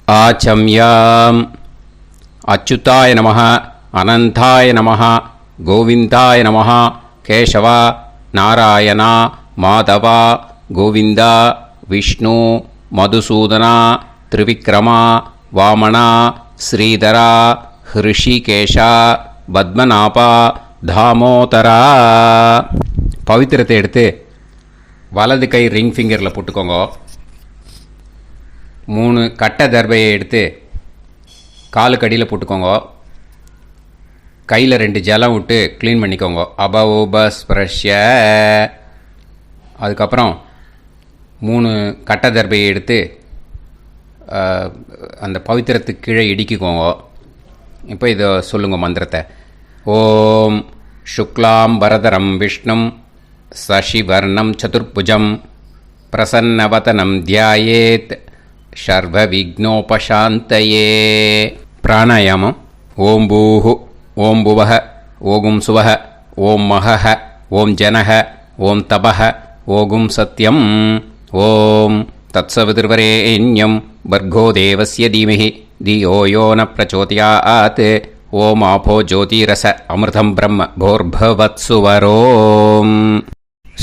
ஆச்சம்யாம். அச்சுதாய நமः, அனந்தாய நமः, கோவிந்தாய நமः, கேசவா, நாராயணா, மாதவா, கோவிந்தா, விஷ்ணு, மதுசூதனா, திரிவிக்ரமா, வாமனா, ஸ்ரீதரா, ஹிருஷிகேஷா, பத்மநாபா, தாமோதரா. பவித்திரத்தை எடுத்து வலது கை ரிங் ஃபிங்கரில் போட்டுக்கோங்க. 3 கட்டை தர்பையை எடுத்து காலுக்கடியில் போட்டுக்கோங்க. கையில் 2 ஜலம் விட்டு க்ளீன் பண்ணிக்கோங்க. அபவோபஸ்பிரஷ்ய. அதுக்கப்புறம் 3 கட்டை தர்பையை எடுத்து அந்த பவித்திரத்துக்கு கீழே இடிக்கிக்கோங்க. இப்போ இதை சொல்லுங்க மந்திரத்தை. ஓம் சுக்லாம் வரதரம் விஷ்ணும் சசிவர்ணம் சதுர்புஜம் பிரசன்னவதனம் தியாயேத் சர்வ விக்னோபசாந்தயே. பிராணாயாமம். ஓம் பூஹு, ஓம் புவஹ, ஓகும் சுவஹ, ஓம் மஹஹ, ஓம் ஜனஹ, ஓம் தபஹ, ஓகும் சத்யம். ஓம் தத்சவிதுர்வரேண்யம் பர்கோ தேவஸ்ய தீமஹி தியோ யோ ந பிரச்சோதயாத். ஓம் ஆபோ ஜோதிரச அமிர்தம் பிரம்ம போர்பவத்சுவரோம்.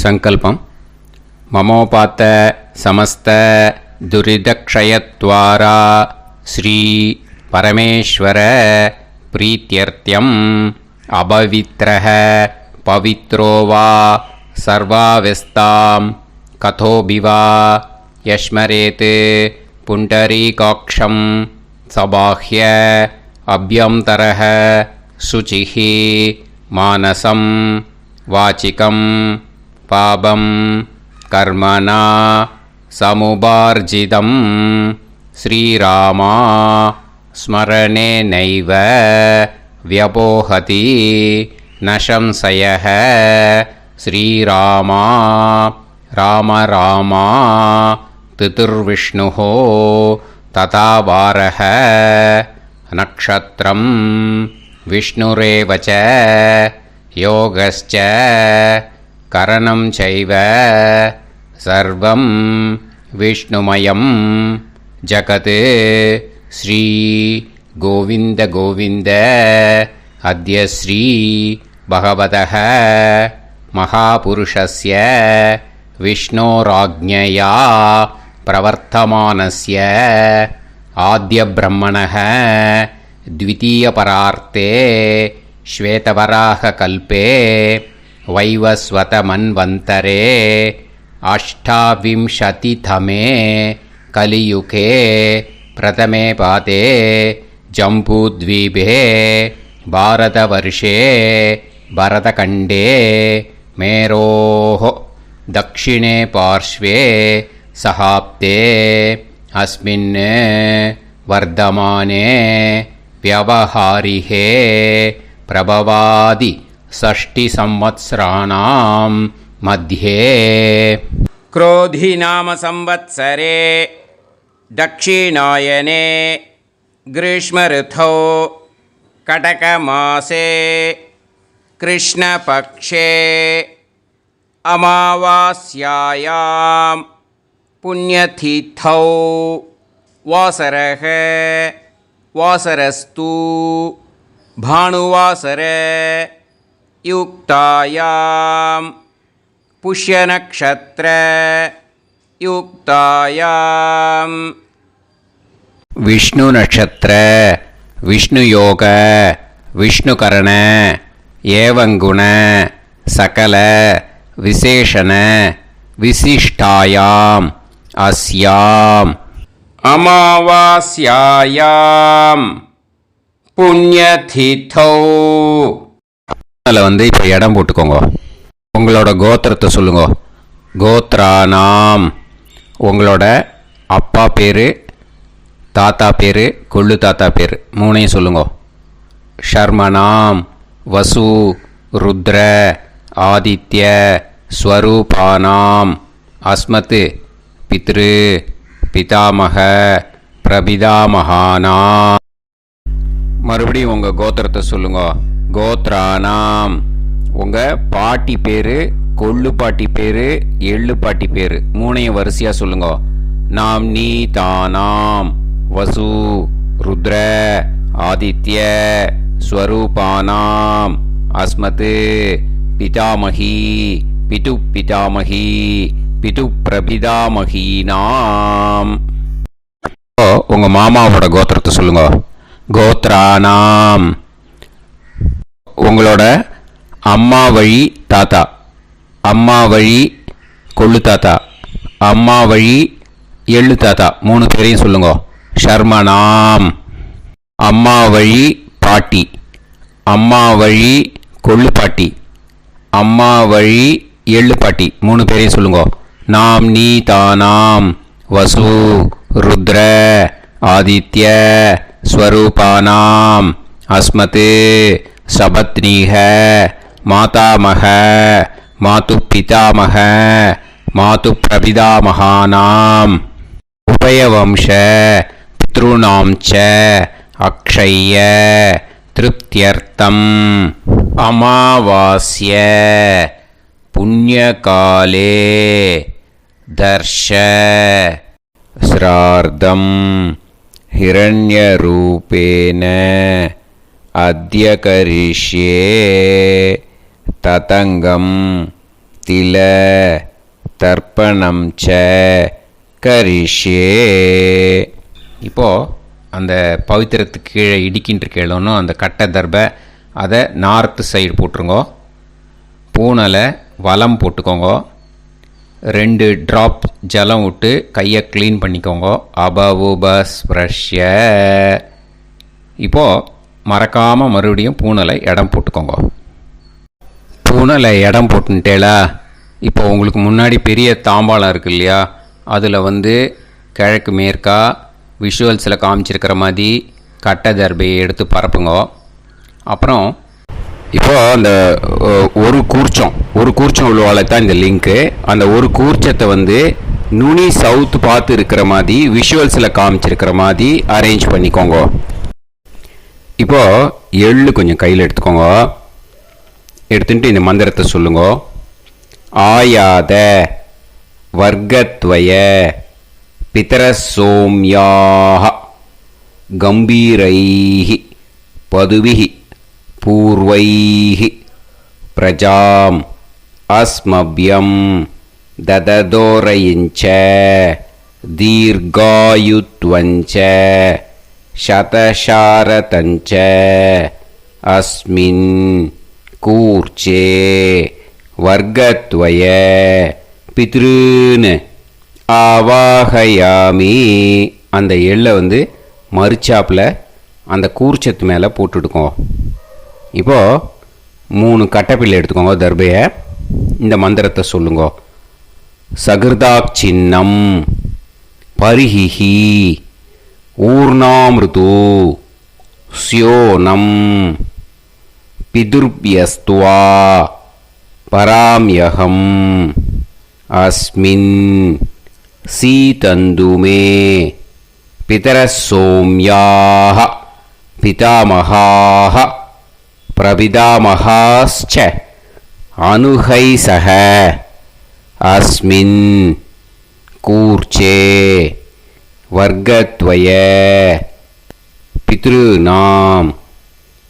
சங்கல்பம். மமோபாத்த சமஸ்த துரிதக்ஷயத்வாரா ஸ்ரீ பரமேஸ்வர பிரீத்யர்த்தியம் அபவித்ரஹ பவித்ரோ வா சர்வாவஸ்தாம் கதோபிவா யஸ்மரேத் புண்டரீகாக்ஷம் சபாஹ்ய அப்யந்தரஹ சுசிஹ மானசம் வாசிகம் பாபம் கர்மணா சமுபார்ஜிதம் ஸ்ரீராமா ஸ்மரணேனைவ வ்யபோஹதி நசம்சயः. ஸ்ரீராமா ராம ராமா திதிர்விஷ்ணுः ததா வாரः நக்ஷத்ரம் விஷ்ணுரேவ ச யோகஸ்ச கரணம் சைவ சர்வம் விஷ்ணுமயம் ஜகத். ஸ்ரீ கோவிந்த கோவிந்த அத்ய ஸ்ரீ பகவதः மகாபுருஷஸ்ய விஷ்ணோராஜ்ஞயா பிரவர்த்தமானஸ்ய ஆத்ய பிரம்மணः த்விதீயபரார்த்தே ஸ்வேதவராக கல்பே வைவஸ்வத மன்வந்தரே அஷ்டாவிம்சதிதமே கலியுகே பிரதமே பாதே ஜம்பூத்வீபே பாரதவர்ஷே பரதகண்டே மேரோः தக்ஷிணே பார்ஷ்வே சஹாப்தே அஸ்மின் வர்தமானே व्यवहारिहे प्रभवादि षष्टि संवत्सराणां मध्ये. क्रोधी नाम संवत्सरे दक्षिणायने ग्रीष्म ऋतौ कटकमासे कृष्णपक्षे अमावास्यायां पुण्यतिथौ वासरः वासरस्तु भानुवासर युक्तायां पुष्यनक्षत्र युक्तायां विष्णु नक्षत्र विष्णु योग विष्णुकरण एवं गुण सकल विशेषण विशिष्टायां अस्यां அமாவாஸ்யாயாம் புண்ணியதிதௌ. அதில் வந்து இப்போ இடம் போட்டுக்கோங்க. உங்களோட கோத்திரத்தை சொல்லுங்க. கோத்ரானாம். உங்களோட அப்பா பேர், தாத்தா பேர், கொள்ளு தாத்தா பேர் 3ஐயும் சொல்லுங்க. ஷர்மனாம் வசு ருத்ர ஆதித்ய ஸ்வரூபானாம் அஸ்மத் பித்ரு பிதாமக பிரபிதாமகானா. மறுபடியும் உங்கள் கோத்திரத்தை சொல்லுங்க. கோத்ரானாம். உங்கள் பாட்டி பேர், கொள்ளு பாட்டி பேர், எள்ளு பாட்டி பேர் 3ஐயும் வரிசையாக சொல்லுங்க. நாம் நீ தானாம். வசு ருத்ர ஆதித்ய ஸ்வரூபானாம் அஸ்மத் பிதாமகி பிது பிதாமகி பிது பிரபிதாமகீனாம். உங்க மாமாவோட கோத்திரத்தை சொல்லுங்க. கோத்ரானாம். உங்களோட அம்மா வழி தாத்தா, அம்மா வழி கொள்ளு தாத்தா, அம்மா வழி எள்ளு தாத்தா 3 பேரையும் சொல்லுங்க. ஷர்மனாம். அம்மா வழி பாட்டி, அம்மா வழி கொள்ளு பாட்டி, அம்மா வழி எள்ளு பாட்டி 3 பேரையும் சொல்லுங்க. நாம் நீ தானாம் வசு ருத்ர ஆதித்ய ஸ்வரூபானாம் அஸ்மத் சபத்னீஹ மாதாமக மாது பிதாமக மாது பிரபிதாமகானாம் உபயவம்ச பித்ருணாம் ச அக்ஷய திருப்தியர்த்தம் அமாவாஸ்ய புண்ணியகாலே தர்ஷ ஸ்ரார்த்தம் ஹிரண்யரூபேன அத்ய கரிஷ்யே ததங்கம் தில தர்ப்பணம் ச கரிஷ்யே. இப்போது அந்த பவித்திரத்துக்கு கீழே இடிக்கின்ற கேளோன்னு அந்த கட்டை தர்பை அதை நார்த்து சைடு போட்டுருங்கோ. பூனலை வலம் போட்டுக்கோங்க. 2 ட்ராப் ஜலம் விட்டு கையை க்ளீன் பண்ணிக்கோங்க. அபவுபஸ்ப்ரஷ்ய. இப்போது மறக்காமல் மறுபடியும் பூனலை இடம் போட்டுக்கோங்க. பூனலை இடம் போட்டுட்டேலா. இப்போ உங்களுக்கு முன்னாடி பெரிய தாம்பாளம் இருக்கு இல்லையா, அதில் கிழக்கு மேற்கா விஷுவல்ஸில் காமிச்சிருக்கிற மாதிரி கட்டை தர்பையை எடுத்து பரப்புங்க. அப்புறம் இப்போது அந்த ஒரு கூர்ச்சம் உள்ளவால தான் இந்த லிங்க்கு. அந்த ஒரு கூர்ச்சத்தை நுனி சவுத்து பார்த்து இருக்கிற மாதிரி விஷுவல்ஸில் காமிச்சிருக்கிற மாதிரி அரேஞ்ச் பண்ணிக்கோங்க. இப்போது எள்ளு கொஞ்சம் கையில் எடுத்துக்கோங்க. எடுத்துட்டு இந்த மந்திரத்தை சொல்லுங்க. ஆயாத வர்க்கத்வய பிதரசோம்யாக கம்பீரைஹி பதுவிஹி பூர்வைஹி பிரஜாம் அஸ்மப்யம் தததோரயிஞ்ச தீர்காயுத்வஞ்ச சதசாரதஞ்ச அஸ்மின் கூர்ச்சே வர்க்கத்வய பித்ருன் ஆவாகயாமி. அந்த எள்ளை மறுச்சாப்பில் அந்த கூர்ச்சத்து மேலே போட்டுடுக்கோங்க. இப்போது 3 கட்டைப்பிள்ளை எடுத்துக்கோங்க. தர்பையை இந்த மந்திரத்தை சொல்லுங்க. சகிருதாக் சின்னம் பரிஹிஹி ஊர்ணாமிருது ஸ்யோனம் பிதுர்பியஸ்துவா பராம்யகம் அஸ்மின் சீதந்துமே பிதரசோம்யாக பிதாமகாः பிரபிதாமகாஸ்ச அனுகைசக அஸ்மின் கூர்ச்சே வர்க்கத்வய பித்ருநாம்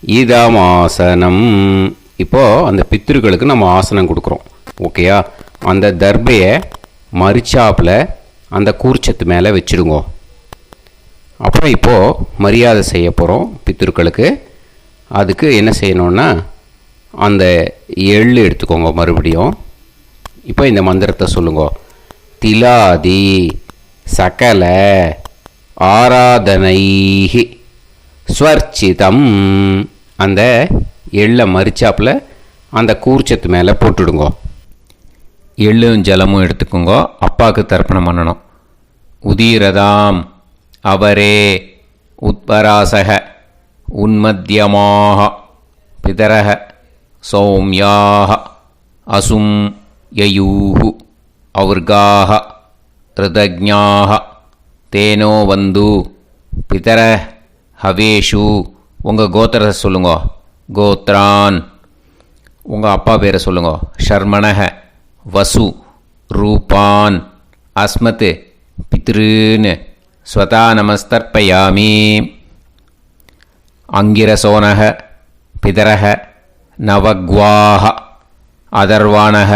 இதமாசனம். இப்போது அந்த பித்ருக்களுக்கு நம்ம ஆசனம் கொடுக்குறோம். ஓகேயா? அந்த தர்பையை மறுச்சாப்பில் அந்த கூர்ச்சத்து மேலே வச்சுடுங்க. அப்புறம் இப்போது மரியாதை செய்ய போகிறோம் பித்ருக்களுக்கு. அதுக்கு என்ன செய்யணுன்னா அந்த எள்ளு எடுத்துக்கோங்க. மறுபடியும் இப்போ இந்த மந்திரத்தை சொல்லுங்க. திலாதி சகல ஆராதனைஹி ஸ்வர்ச்சிதம். அந்த எள்ளை மரிச்சாப்பில் அந்த கூர்ச்சத்து மேலே போட்டுடுங்க. எள்ளும் ஜலமும் எடுத்துக்கோங்க. அப்பாவுக்கு தர்ப்பணம் பண்ணணும். உதீரதாம் அவரே உத்பராசக உன்மத்தியமாக பிதரக சௌமியாக அசும் யயூஹு அவர்காக ரிதஜ்ஞாக தேனோ வந்து பிதர ஹவேஷு. உங்கள் கோத்திரத்தை சொல்லுங்க. கோத்ரான். உங்கள் அப்பா பேரை சொல்லுங்க. ஷர்மணக வசு ரூபான் அஸ்மத் பித்ருன்னு ஸ்வதா நமஸ்தர்ப்பயாமி. அங்கிரசோனக பிதரக நவக்வாஹ அதர்வாணக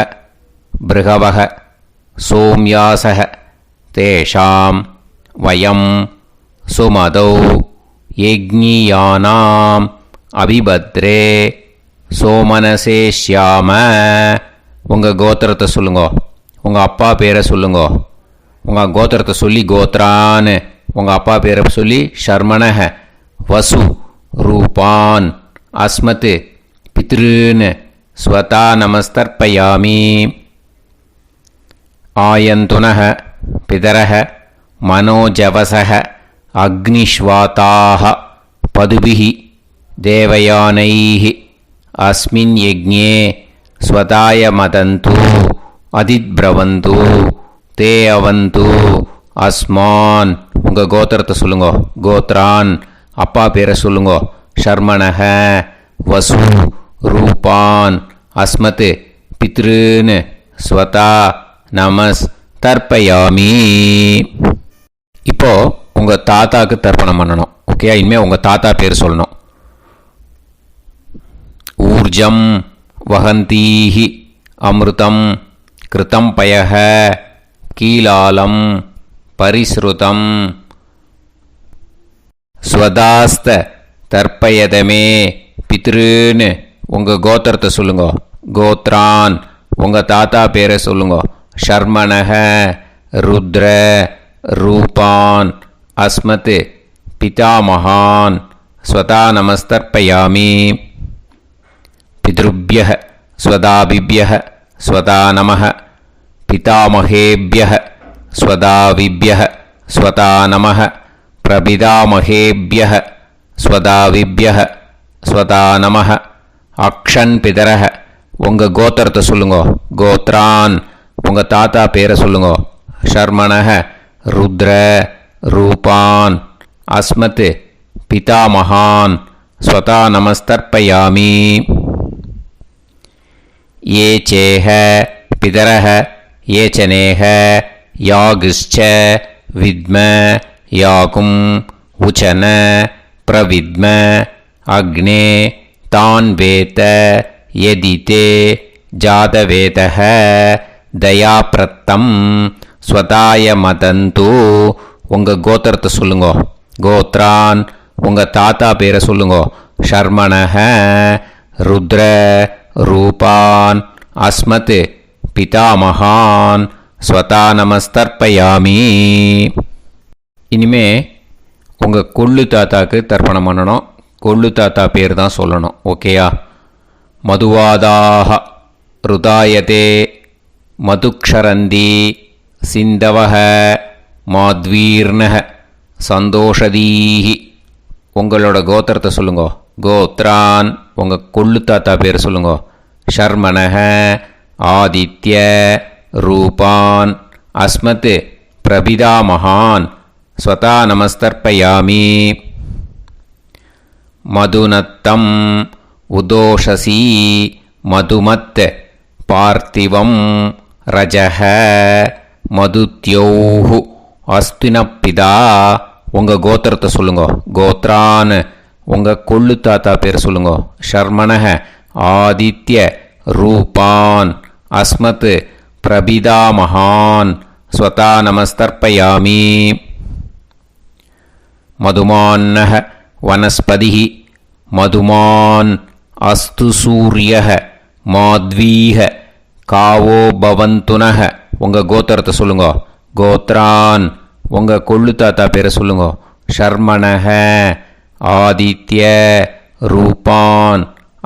பிருகவக சோம்யாசக தேஷாம் வயம் சுமதௌ யக்ஞியானாம் அபிபத்ரே சோமனசேஷ்யாம. உங்கள் கோத்திரத்தை சொல்லுங்க, உங்கள் அப்பா பேரை சொல்லுங்க. உங்கள் கோத்திரத்தை சொல்லி கோத்ரான்னு, உங்கள் அப்பா பேரை சொல்லி ஷர்மணக வசு ரூபான் அஸ்மத் பித்ருன்னு ஸ்வதா நமஸ்தர்ப்பயாமி. ஆயந்துனக பிதரக மனோஜவசக அக்னிஷ்வாதாக பதுபிஹி தேவயானைஹி அஸ்மின் யஜ்ஞே ஸ்வதாய மதந்து அதித்பிரவந்து தே அவது அஸ்மான். உங்கள் கோத்திரத்தை சொல்லுங்க, கோத்ரான். அப்பா பேரை சொல்லுங்க, ஷர்மணக வசு ரூபான் அஸ்மத் பித்ருன்னு ஸ்வதா நமஸ் தர்ப்பயாமி. இப்போ உங்கள் தாத்தாக்கு தர்ப்பணம் பண்ணணும். ஓகே, இனிமேல் உங்கள் தாத்தா பேர் சொல்லணும். ஊர்ஜம் வஹந்தீஹி அமிர்தம் கிருதம் பயஹ கீலாலம் பரிஸ்ருதம் ஸ்வதாஸ்த தர்ப்பயதமே பித்ருன்னு. உங்கள் கோத்திரத்தை சொல்லுங்க, கோத்ரான். உங்கள் தாத்தா பேரை சொல்லுங்க, ஷர்மணக ருத்ர ரூபான் அஸ்மத் பிதாமகான் ஸ்வதா நமஸ்தர்ப்பயாமி. பித்ருப்யः ஸ்வதாபிப்யः ஸ்வதா நமः பிதாமகேப்யः ஸ்வதாவிப்யः ஸ்வதா நமः பிரபிதாமகேப்யः ஸ்வதாவிப்யः ஸ்வதா நமः. அக்ஷன் பிதரः. உங்கள் கோத்திரத்தை சொல்லுங்க, கோத்ரான். உங்கள் தாத்தா பேரை சொல்லுங்க, ஷர்மணக ருத்ர ரூபான் அஸ்மத் பிதாமகான் ஸ்வதா நமஸ்தர்ப்பயாமி. ये चेह पितरः ये च नेह यागश्च विद्म याकुं उचन प्रविद्म अग्ने तान् वेत यदिते जातवेतः दयाप्रत्तं स्वताय मदन्तु. உங்கள் கோத்திரத்தை சொல்லுங்க, கோத்ரான். உங்கள் தாத்தா பேரை சொல்லுங்க, ஷர்மணக ருத்ர ரூபான் அஸ்மத் பிதாமகான் ஸ்வதா நமஸ்தர்ப்பயாமி. இனிமே உங்கள் கொள்ளு தாத்தாக்கு தர்ப்பணம் பண்ணணும். கொள்ளு தாத்தா பேர் தான் சொல்லணும். ஓகேயா? மதுவாதாக ருதாயதே மதுக்ஷரந்தி சிந்தவஹ மாத்வீர்ணஹ சந்தோஷதீஹி. உங்களோட கோத்திரத்தை சொல்லுங்க, கோத்ரான். உங்கள் கொள்ளு தாத்தா பேர் சொல்லுங்க, ஷர்மணக ஆதித்ய ரூபான் அஸ்மத் பிரபிதாமகான் ஸ்வதா நமஸ்தர்ப்பயாமி. மதுநத்தம் உதோஷசி மதுமத் பார்த்திவம் ரஜஹ மதுத்யோஹு அஸ்தினப்பிதா. உங்கள் கோத்திரத்தை சொல்லுங்க, கோத்ரான். உங்கள் கொள்ளு தாத்தா பேர் சொல்லுங்க, ஷர்மணக ஆதித்ய ரூபான் அஸ்மத் பிரபிதாமகான் ஸ்வதா நமஸ்தர்ப்பயாமி. மதுமான்னஹ வனஸ்பதிஹி மதுமான் அஸ்து சூரியஹ மாத்வீஹ காவோ பவந்துனஹ. உங்கள் கோத்திரத்தை சொல்லுங்க, கோத்ரான். உங்கள் கொள்ளு தாத்தா பேரை சொல்லுங்க, ஷர்மணக ஆதித்ய ரூபான்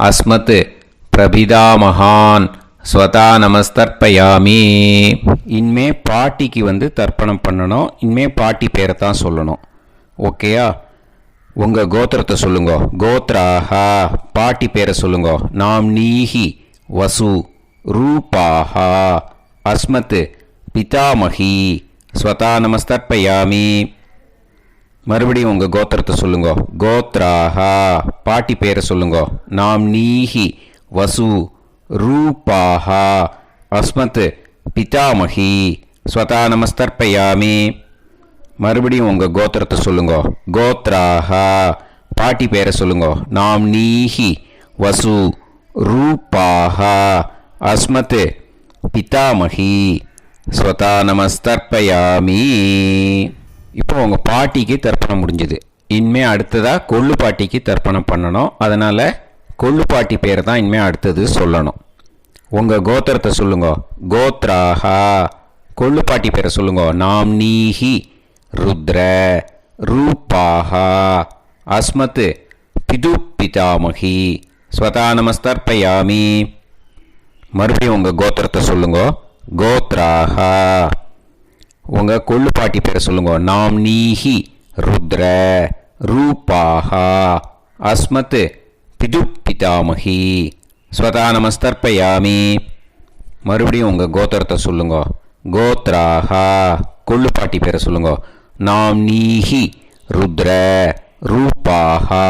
அஸ்மத் பிரபிதாமகான் ஸ்வதா நமஸ்தர்ப்பயாமி. இனிமே பாட்டிக்கு தர்ப்பணம் பண்ணணும். இனிமே பாட்டி பேரை தான் சொல்லணும். ஓகேயா? உங்கள் கோத்திரத்தை சொல்லுங்க, கோத்ராஹா. பாட்டி பேரை சொல்லுங்க, நாம் நீஹி வசு ரூபாஹா அஸ்மத் பிதாமகி ஸ்வதா நமஸ்தர்ப்பயாமி. மறுபடியும் உங்கள் கோத்திரத்தை சொல்லுங்க, கோத்ராஹா. பாட்டி பேரை சொல்லுங்க, நாம் நீஹி வசு ரூபாஹா அஸ்மத் பிதாமகி ஸ்வதா நமஸ்தர்ப்பயாமி. மறுபடியும் உங்கள் கோத்திரத்தை சொல்லுங்க. கோத்ராஹா. பாட்டி பேரை சொல்லுங்க. நாம் நீஹி வசு ரூபாஹா அஸ்மத் பிதாமகி ஸ்வதா நமஸ்தர்ப்பயாமி. இப்போ உங்கள் பாட்டிக்கு தர்ப்பணம் முடிஞ்சது. இனிமே அடுத்ததாக கொள்ளு பாட்டிக்கு தர்ப்பணம் பண்ணணும். அதனால் கொள்ளு பாட்டி பேரை தான் இனிமேல் அடுத்தது சொல்லணும். உங்கள் கோத்திரத்தை சொல்லுங்க. கோத்ராஹா. கொள்ளு பாட்டி பேரை சொல்லுங்க. நாம் நீஹி ருத்ர ரூபாஹா அஸ்மத் பிது பிதாமகி ஸ்வதா நமஸ்தர்ப்பயாமி. மறுபடியும் உங்கள் கோத்திரத்தை சொல்லுங்க. கோத்ராஹா. உங்கள் கொள்ளு பாட்டி பேரை சொல்லுங்க. நாம் நீஹி ருத்ர ரூபாஹா அஸ்மத் பிது பிதாமகி ஸ்வதா நமஸ்தர்ப்பயாமி. மறுபடியும் உங்கள் கோத்திரத்தை சொல்லுங்க. கோத்ராஹா. கொள்ளு பாட்டி பேரை சொல்லுங்க. நாம் நீஹி ருத்ர ரூபாஹா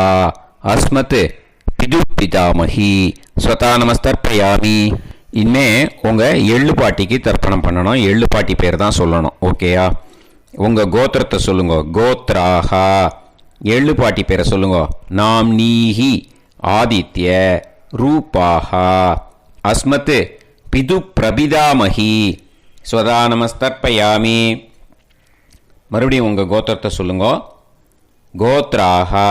அஸ்மத் பிது பிதாமகி ஸ்வதா நமஸ்தர்ப்பயாமி. இனிமே உங்கள் எள்ளு பாட்டிக்கு தர்ப்பணம் பண்ணணும். எள்ளு பாட்டி பேர் தான் சொல்லணும். ஓகேயா? உங்கள் கோத்திரத்தை சொல்லுங்க. கோத்ராஹா. எள்ளு பாட்டி பேரை சொல்லுங்க. நாம் நீஹி ஆதித்ய ரூபாஹா அஸ்மத் பிது பிரபிதாமகி ஸ்வதா நமஸ்தர்ப்பயாமி. மறுபடியும் உங்கள் கோத்திரத்தை சொல்லுங்க. கோத்ராஹா.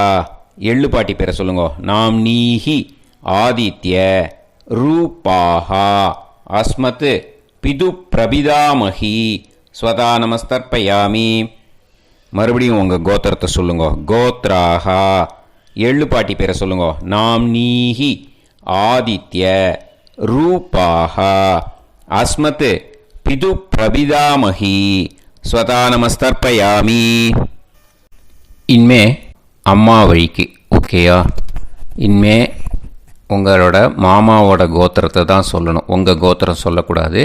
எள்ளு பாட்டி பேரை சொல்லுங்க. நாம் நீஹி ஆதித்ய ரூபாஹா அஸ்மத் பிது பிரபிதாமகி ஸ்வதா நமஸ்தர்ப்பயாமி. மறுபடியும் உங்கள் கோத்திரத்தை சொல்லுங்க. கோத்ராஹா. எள்ளு பாட்டி பேரை சொல்லுங்க. நாம் நீஹி ஆதித்ய ரூபாஹா அஸ்மத் பிது பிரபிதாமகி ஸ்வதா நமஸ்தர்ப்பயாமி. இனிமே அம்மா வழிக்கு. ஓகேயா? இனிமே உங்களோட மாமாவோட கோத்திரத்தை தான் சொல்லணும். உங்கள் கோத்திரம் சொல்லக்கூடாது.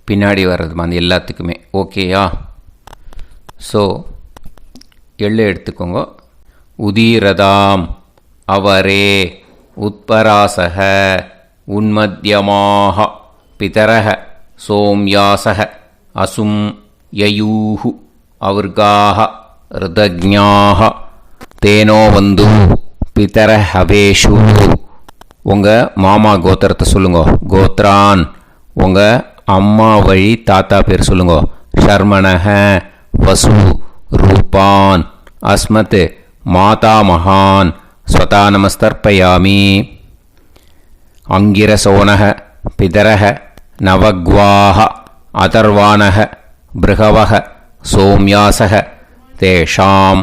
பின்னாடி வர்றது மாதிரி எல்லாத்துக்குமே. ஓகேயா? ஸோ எள்ளு எடுத்துக்கோங்க. உதீரதாம் அவரே உத்பராசக உன்மத்யமாக பிதரக சோம்யாசக அசும் யயூஹு அவர்காக ருதஜ்ஞாக தேனோ வந்து பிதர ஹவேஷு. உங்கள் மாமா கோத்திரத்தை சொல்லுங்க. கோத்ரான். உங்கள் அம்மா வழி தாத்தா பேர் சொல்லுங்க. ஷர்மணஹ வசு ரூபான் அஸ்மத் மாதா மகான் ஸ்வதா நமஸ்தர்ப்பயாமி. அங்கிரசோனஹ பிதரஹ நவக்வாஹ அதர்வாணஹ பிருகவஹ சோம்யாசஹ தேஷாம்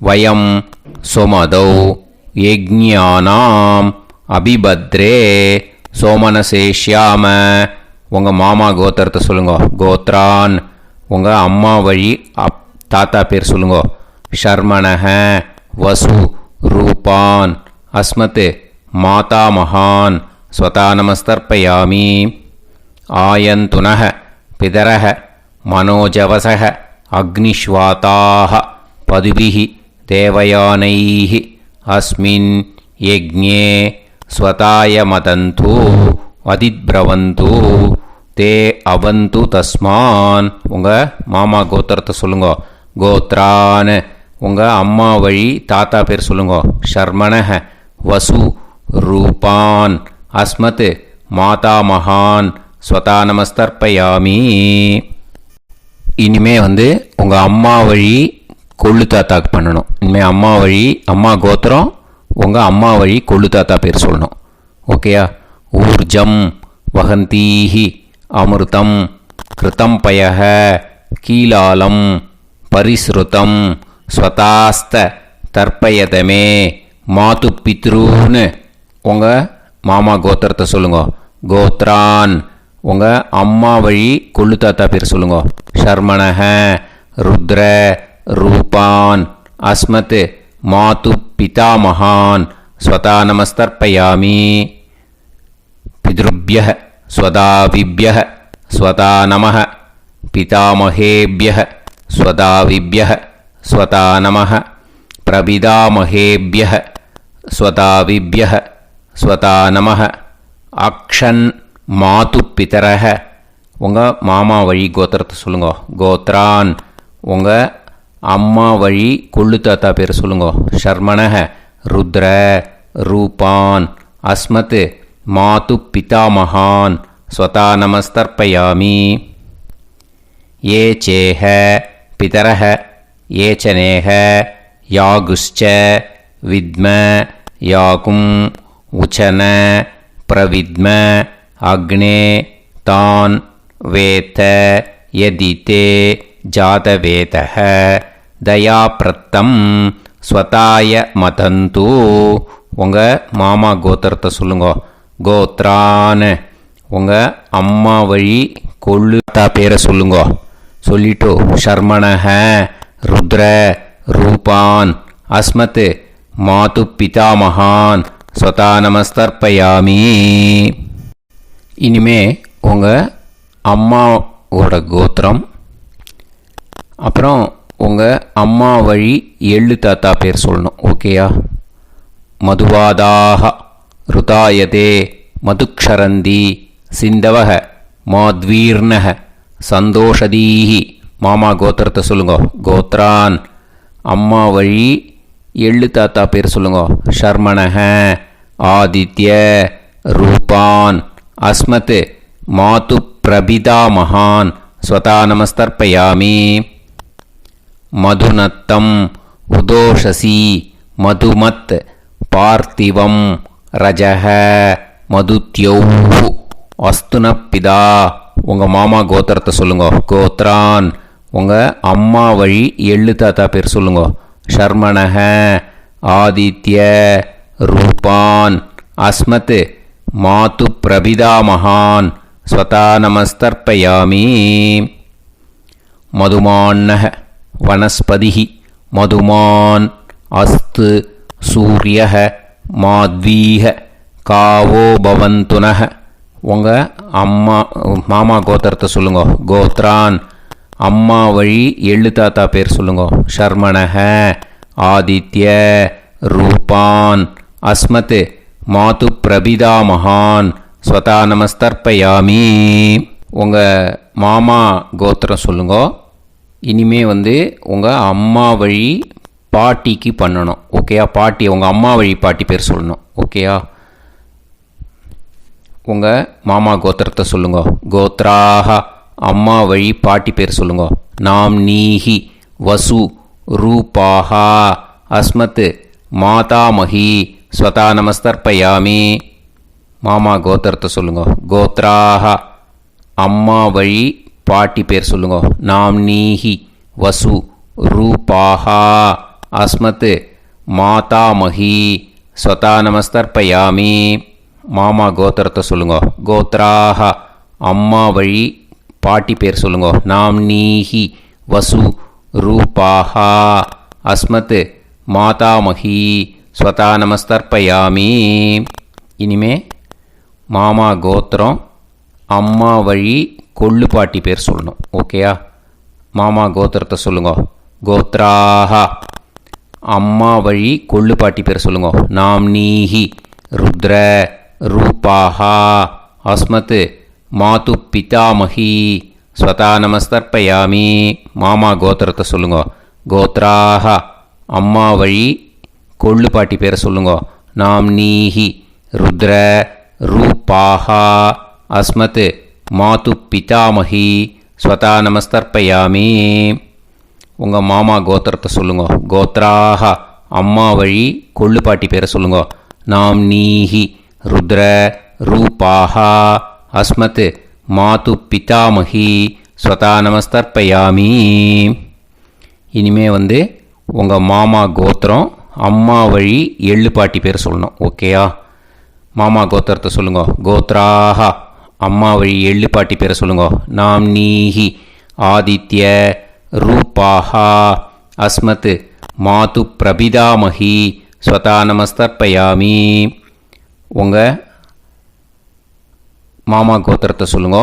வயம் சுமதௌ யஜ்ஞானாம் அபிபத்ரே சோமனசேஷ்யாம. உங்கள் மாமா கோத்திரத்தை சொல்லுங்க. கோத்ரான். உங்கள் அம்மா வழி தாத்தா பேர் சொல்லுங்க. ஷர்மணஹ வசு ரூபான் அஸ்மத் மாதா மகான் ஸ்வதா நமஸ்தர்ப்பயாமி. ஆயந்துனஹ பிதரஹ மனோஜவசஹ அக்னிஷ்வாதாஹ பதுபிஹி தேவயானைஹி அஸ்மின் யஜ்ஞே ஸ்வதாய மதந்து அதிப்ரவந்து தே அவந்து தஸ்மான். உங்கள் மாமா கோத்திரத்தை சொல்லுங்க. கோத்ரான். உங்கள் அம்மா வழி தாத்தா பேர் சொல்லுங்க. ஷர்மணஹ வசு ரூபான் அஸ்மத் மாதா மகான் ஸ்வதா நமஸ்தர்ப்பயாமி. இனிமே உங்கள் அம்மா வழி கொள்ளு தாத்தாக்கு பண்ணணும். இனிமேல் அம்மா வழி அம்மா கோத்திரம் உங்கள் அம்மா வழி கொள்ளு தாத்தா பேர் சொல்லணும். ஓகேயா? ஊர்ஜம் வகந்தீஹி அமிர்தம் கிருதம் பயஹ கீலாலம் பரிஸ்ருதம் ஸ்வதாஸ்த தர்ப்பயதமே மாது பித்ரூன்னு. உங்கள் மாமா கோத்திரத்தை சொல்லுங்க. கோத்ரான். உங்கள் அம்மா வழி கொள்ளு தாத்தா பேர் சொல்லுங்க. ஷர்மணஹ ருத்ர ரூபான் அஸ்மத் மாது பிதாமகான் ஸ்வதா நமஸ்தர்ப்பயாமி. பித்ருப்யஹ ஸ்வதாவிப்யஹ ஸ்வதா நமஹ பிதாமகேப்யஹ ஸ்வதாவிப்யஹ ஸ்வதா நமஹ பிரபிதாமகேப்யஹ ஸ்வதாவிப்யஹ ஸ்வதா நமஹ. அக்ஷன் மாது பிதரஹ. உங்கள் மாமா வழி கோத்திரத்தை சொல்லுங்க. கோத்ரான். உங்கள் அம்மா வழி கொள்ளு தாத்தா பேர் சொல்லுங்க. ஷர்மணஹ ருத்ர ரூபான் அஸ்மத் மாது பிதாமகான் ஸ்வதா நமஸ்தர்ப்பயாமி. ஏ சேஹ பிதரஹ ஏச்சனேஹ யாகுஷ்ச வித்ம யாகும் உச்சன பிரவித்ம அக்னே தான் வேத யதிதே ஜாதவேதஹ தயாப்ரத்தம் ஸ்வதாய மதந்து. உங்கள் மாமா கோத்திரத்தை சொல்லுங்க. கோத்ரான் உங்கள் அம்மா வழி கொள்ளு தாத்தா பேரை சொல்லுங்க. சொல்லிட்டு ஷர்மணஹ ருத்ர ரூபான் அஸ்மத் மாது பிதாமகான் ஸ்வதா நமஸ்தர்ப்பயாமி. இனிமே உங்கள் அம்மாவோட கோத்திரம், அப்புறம் உங்கள் அம்மா வழி எள்ளு தாத்தா பேர் சொல்லணும். ஓகேயா? மதுவாதாக ருதாயதே மதுக்ஷரந்தி சிந்தவக மாத்வீர்ணக சந்தோஷதீஹி. மாமா கோத்திரத்தை சொல்லுங்க. கோத்ரான் அம்மா வழி எள்ளு தாத்தா பேர் சொல்லுங்க. ஷர்மணஹ ஆதித்ய ரூபான் அஸ்மத் மாது பிரபிதாமகான் ஸ்வதா நமஸ்தர்ப்பயாமி. மதுநத்தம் உதோஷசி மதுமத் பார்த்திவம் ரஜஹ மதுத்யௌஹு அஸ்துனப்பிதா. உங்கள் மாமா கோத்திரத்தை சொல்லுங்க. கோத்ரான் உங்கள் அம்மா வழி எள்ளு தாத்தா பேர் சொல்லுங்க. ஷர்மணஹ ஆதித்ய ரூபான் அஸ்மத் மாது பிரபிதாமகான் ஸ்வதா நமஸ்தர்ப்பயாமி. மதுமான்னஹ வனஸ்பதிஹி மதுமான் அஸ்து சூரியஹ மாத்வீஹ காவோ பவந்துனஹ. உங்கள் மாமா கோத்திரத்தை சொல்லுங்க. கோத்ரான் அம்மா வழி எள்ளு தாத்தா பேர் சொல்லுங்க. ஷர்மணஹ ஆதித்ய ரூபான் அஸ்மத் மாது பிரபிதாமகான் ஸ்வதா நமஸ்தர்ப்பயாமி. உங்கள் மாமா கோத்திரம் சொல்லுங்க. இனிமே உங்கள் அம்மா வழி பாட்டிக்கு பண்ணணும். ஓகேயா? பாட்டி உங்கள் அம்மா வழி பாட்டி பேர் சொல்லணும். ஓகேயா? உங்கள் மாமா கோத்திரத்தை சொல்லுங்க. கோத்ராக அம்மா வழி பாட்டி பேர் சொல்லுங்க. நாம் நீஹி வசு ரூபாஹா அஸ்மத் மாதாமஹி ஸ்வதா நமஸ்தர்ப்பயாமி. மாமா கோத்திரத்தை சொல்லுங்க. கோத்ராக அம்மா வழி பாட்டி பேர் சொல்லுங்க. நாம் நீஹி வசு ரூபாஹா அஸ்மத் மாதாமஹி ஸ்வதா நமஸ்தர்ப்பயாமி. மாமா கோத்திரத்தை சொல்லுங்க. கோத்ராக அம்மா வழி பாட்டி பேர் சொல்லுங்க. நாம் நீஹி வசு ரூபாஹா அஸ்மத் மாதாமஹி ஸ்வதா நமஸ்தர்ப்பயாமி. இனிமே மாமா கோத்திரம் அம்மா வழி கொள்ளு பாட்டி பேர் சொல்லணும். ஓகேயா? மாமா கோத்திரத்தை சொல்லுங்க. கோத்ராக அம்மா வழி கொள்ளு பாட்டி பேர் சொல்லுங்க. நாம் நீஹி ருத்ர ரூபாஹா அஸ்மத் மாது பிதாமஹி ஸ்வதா நமஸ்தர்ப்பயாமி. மாமா கோத்திரத்தை சொல்லுங்க. கோத்ராக அம்மா வழி கொள்ளு பாட்டி பேரை சொல்லுங்க. நாம் நீஹி ருத்ர ரூபாஹா அஸ்மத் மாது பிதாமஹி ஸ்வதா நமஸ்தர்ப்பயாமி. உங்கள் மாமா கோத்திரத்தை சொல்லுங்க. கோத்ராக அம்மா வழி கொள்ளு பாட்டி பேரை சொல்லுங்க. நாம் நீஹி ருத்ர ரூபாஹா அஸ்மத் மாது பிதாமஹி ஸ்வதா நமஸ்தர்ப்பயாமி. இனிமே உங்கள் மாமா கோத்திரம் அம்மா வழி எள்ளு பாட்டி பேர் சொல்லணும். ஓகேயா? மாமா கோத்திரத்தை சொல்லுங்க. கோத்ராக அம்மா வழி எள்ளு பாட்டி பேரை சொல்லுங்க. நாம் நீஹி ஆதித்ய ரூபாஹா அஸ்மத் மாது பிரபிதாமஹி ஸ்வதா நமஸ்தர்ப்பயாமி. உங்கள் மாமா கோத்திரத்தை சொல்லுங்க.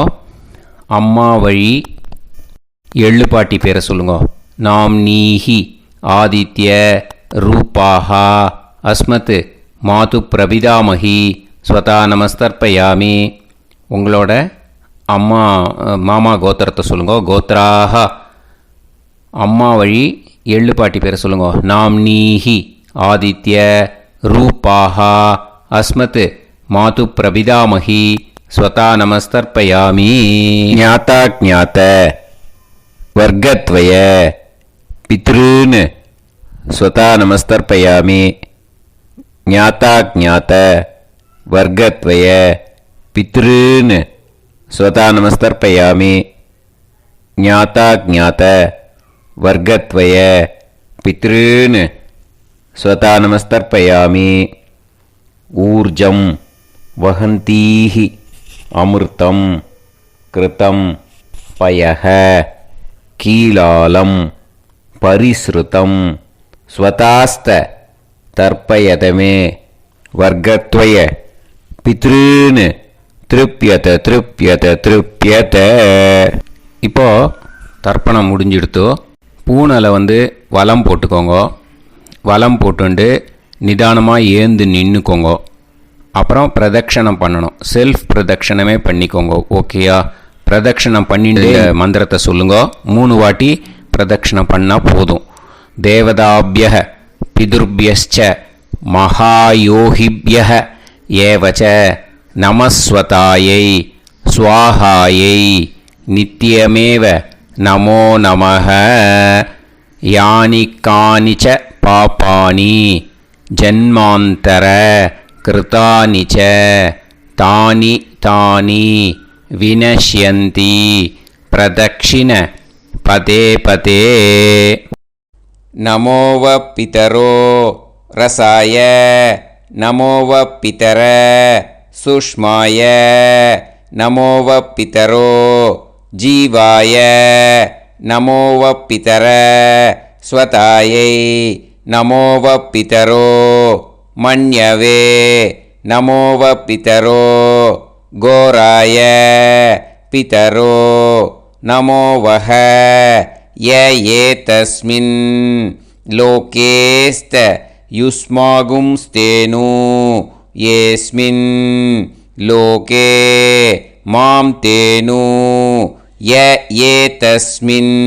அம்மா வழி எள்ளு பாட்டி பேரை சொல்லுங்க. நாம் நீஹி ஆதித்ய ரூபாஹா அஸ்மத் மாது பிரபிதாமஹி ஸ்வதா நமஸ்தர்ப்பயாமி. உங்களோட மாமா கோத்திரத்தை சொல்லுங்க. கோத்ராக அம்மா வழி எள்ளு பாட்டி பேரை சொல்லுங்க. நாம்னீஹி ஆதித்ய ரூபாஹா அஸ்மத் மாது பிரபிதாமகி ஸ்வதா நமஸ்தர்ப்பயாமி. ஞாதா ஞாத வர்க்கத்வய பித்ருன் ஸ்வதா நமஸ்தர்ப்பயாமி. ஞாதா ஞாத வர்க்கத்வய பித்ருன் ஸ்வதா நமஸ்தர்ப்பயாமி. ஞாதா ஞாத வர்க்கத்வய பித்ருன் ஸ்வதா நமஸ்தர்ப்பயாமி. ஊர்ஜம் வஹந்தீஹி அமிர்தம் கிருதம் பயஹ கீலாலம் பரிஸ்ருதம் ஸ்வதாஸ்த தர்ப்பயதமே வர்க்கத்வய பித்ருன் திருப்யத திருப்யத திருப்யத. இப்போ தர்ப்பணம் முடிஞ்சிடுத்தோ. பூனலை வலம் போட்டுக்கோங்க. வலம் போட்டுண்டு நிதானமாக ஏந்து நின்றுக்கோங்க. அப்புறம் பிரதட்சணம் பண்ணணும். செல்ஃப் பிரதட்சணமே பண்ணிக்கோங்க. ஓகேயா? பிரதட்சணம் பண்ணிட்டு மந்திரத்தை சொல்லுங்க. 3 வாட்டி பிரதட்சணம் பண்ணால் போதும். தேவதாபிய பிதுர்பியச்ச மகாயோகிபிய ஏவச்ச நமஸ்வதாயை ஸ்வாஹாயை நித்யமேவ நமோ நமஹ. யானி கானிச்ச பாபானி ஜன்மாந்தர கிருதானி ச தானி தானி வினஷ்யந்தி பிரதக்ஷிண பதே பதே. நமோவ பிதரோ ரசாய நமோவ பிதர சுஷ்மாய நமோவ பிதரோ ஜீவாய நமோவ பிதர ஸ்வதாயை நமோவ பிதரோ மன்யவே நமோவ பிதரோ கோராய பிதரோ நமோவஹ. ய ஏதஸ்மின் லோகேஸ்த யுஸ்மாகும்ஸ்தேனு ஏஸ்மின் லோகே மாம் தேனு. ய ஏதஸ்மின்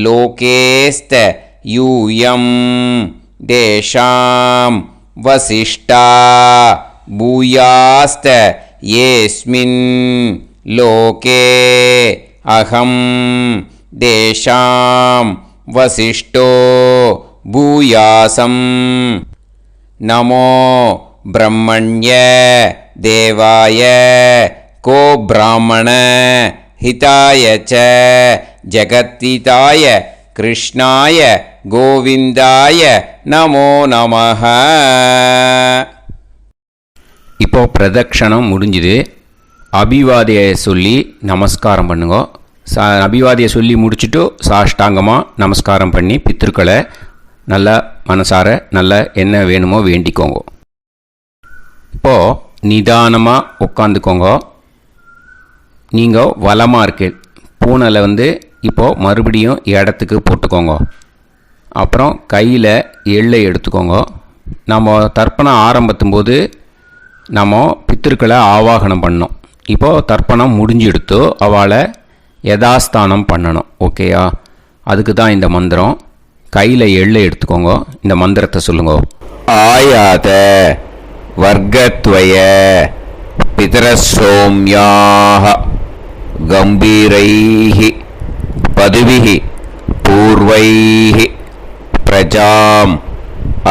லோகேஸ்த யூயம் தேஷாம் வசிஷ்டா பூயாஸ்த ஏஸ்மின் லோகே அகம் தேஷாம் வசிஷ்டோ பூயாசம். நமோ பிரம்மண்ய தேவாய கோ பிராமண ஹிதாய ச ஜகத்திதாய கிருஷ்ணாய கோவிந்தாய நமோ நமஹ. இப்போ பிரதட்சணம் முடிஞ்சுது. அபிவாதியை சொல்லி நமஸ்காரம் பண்ணுங்க. அபிவாதியை சொல்லி முடிச்சுட்டு சாஷ்டாங்கமாக நமஸ்காரம் பண்ணி பித்ருக்களை நல்லா மனசார நல்லா என்ன வேணுமோ வேண்டிக்கோங்க. இப்போது நிதானமாக உட்காந்துக்கோங்க. நீங்கள் வலமாக இருக்கு. பூனலை இப்போது மறுபடியும் இடத்துக்கு போட்டுக்கோங்க. அப்புறம் கையில் எள்ளை எடுத்துக்கோங்க. நம்ம தர்ப்பணம் ஆரம்பித்தும் போது நம்ம பித்திருக்களை ஆவாகனம் பண்ணோம். இப்போது தர்ப்பணம் முடிஞ்செடுத்து அவளை யதாஸ்தானம் பண்ணணும். ஓகேயா? அதுக்கு தான் இந்த மந்திரம். கையில் எள்ளை எடுத்துக்கோங்க. இந்த மந்திரத்தை சொல்லுங்க. ஆயாத வர்க்கத்வய பிதரசோம்யாக கம்பீரைஹி பதுவிஹி பூர்வைஹி பிரஜாம்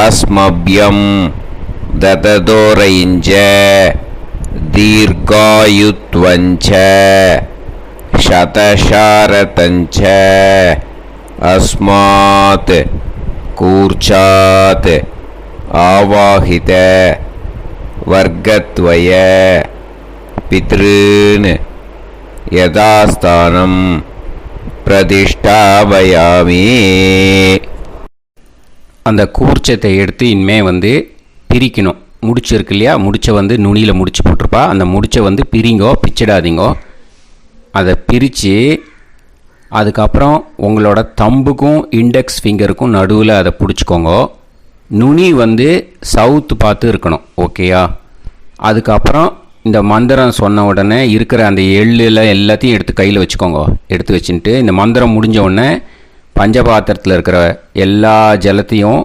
அஸ்மப்யம் தததோரைஞ்ச தீர்காயுத்வஞ்ச சதசாரதஞ்ச அஸ்மாத் கூர்ச்சாத் ஆவாஹித வர்க்கத்வய பித்ருன் யதாஸ்தானம் பிரதிஷ்டாபயாமி. அந்த கூர்ச்சத்தை எடுத்து இனிமே பிரிக்கணும். முடிச்சு இருக்கு இல்லையா? முடிச்சை நுனியில் முடிச்சு போட்டிருப்பா. அந்த முடிச்சை பிரிங்கோ, பிச்சிடாதீங்கோ. அதை பிரித்து அதுக்கப்புறம் உங்களோட தம்புக்கும் இண்டெக்ஸ் ஃபிங்கருக்கும் நடுவில் அதை பிடிச்சிக்கோங்க. நுனி சவுத்து பார்த்து இருக்கணும். ஓகேயா? அதுக்கப்புறம் இந்த மந்திரம் சொன்ன உடனே இருக்கிற அந்த எள்ளில் எல்லாத்தையும் எடுத்து கையில் வச்சுக்கோங்க. எடுத்து வச்சுட்டு இந்த மந்திரம் முடிஞ்ச உடனே பஞ்சபாத்திரத்தில் இருக்கிற எல்லா ஜலத்தையும்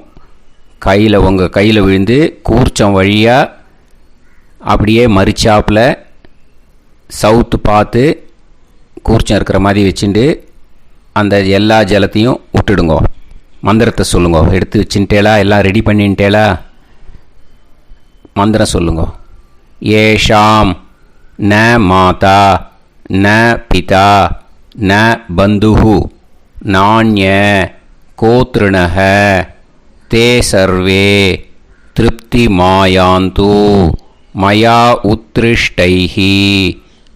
உங்கள் கையில் விழுந்து கூர்ச்சம் வழியாக அப்படியே மறிச்சாப்பில் சவுத்து பார்த்து கூர்ச்சம் இருக்கிற மாதிரி வச்சுட்டு அந்த எல்லா ஜலத்தையும் விட்டுடுங்கோ. மந்திரத்தை சொல்லுங்கோ. எடுத்து வச்சுட்டேலா? எல்லாம் ரெடி பண்ணிட்டேலா? மந்திரம் சொல்லுங்கோ. ஏஷாம் ந மாதா ந பிதா ந பந்துஹு நாண்ய கோத்ருணஹ தே சர்வே திருப்தி மாயாந்து மயா உத்ருஷ்டைஹி